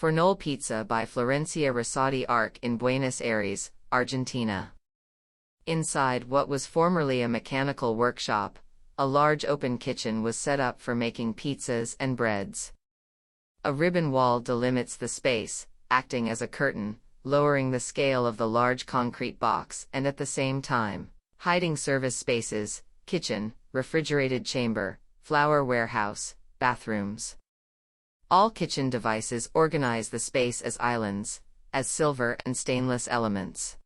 Fornole Pizza by Florencia Rissotti Arq in Buenos Aires, Argentina. Inside what was formerly a mechanical workshop, a large open kitchen was set up for making pizzas and breads. A ribbon wall delimits the space, acting as a curtain, lowering the scale of the large concrete box and at the same time, hiding service spaces, kitchen, refrigerated chamber, flour warehouse, bathrooms. All kitchen devices organize the space as islands, as silver and stainless elements.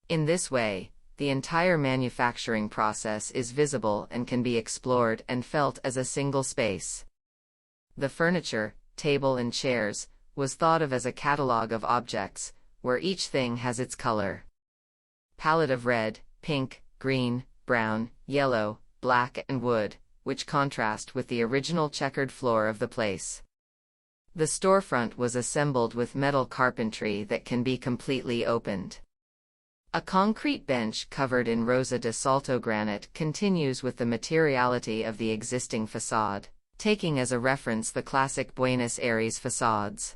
In this way, the entire manufacturing process is visible and can be explored and felt as a single space. The furniture, table and chairs, was thought of as a catalog of objects, where each thing has its color palette of red, pink, green, brown, yellow, black and wood, which contrast with the original checkered floor of the place. The storefront was assembled with metal carpentry that can be completely opened. A concrete bench covered in Rosa de Salto granite continues with the materiality of the existing facade, taking as a reference the classic Buenos Aires facades.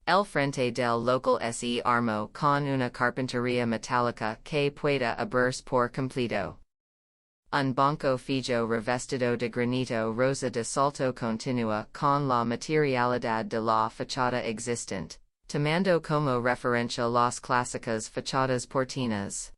El frente del local se armó con una carpintería metálica que puede abrirse por completo. Un banco fijo revestido de granito Rosa de Salto continúa con la materialidad de la fachada existente, tomando como referencia las clásicas fachadas porteñas.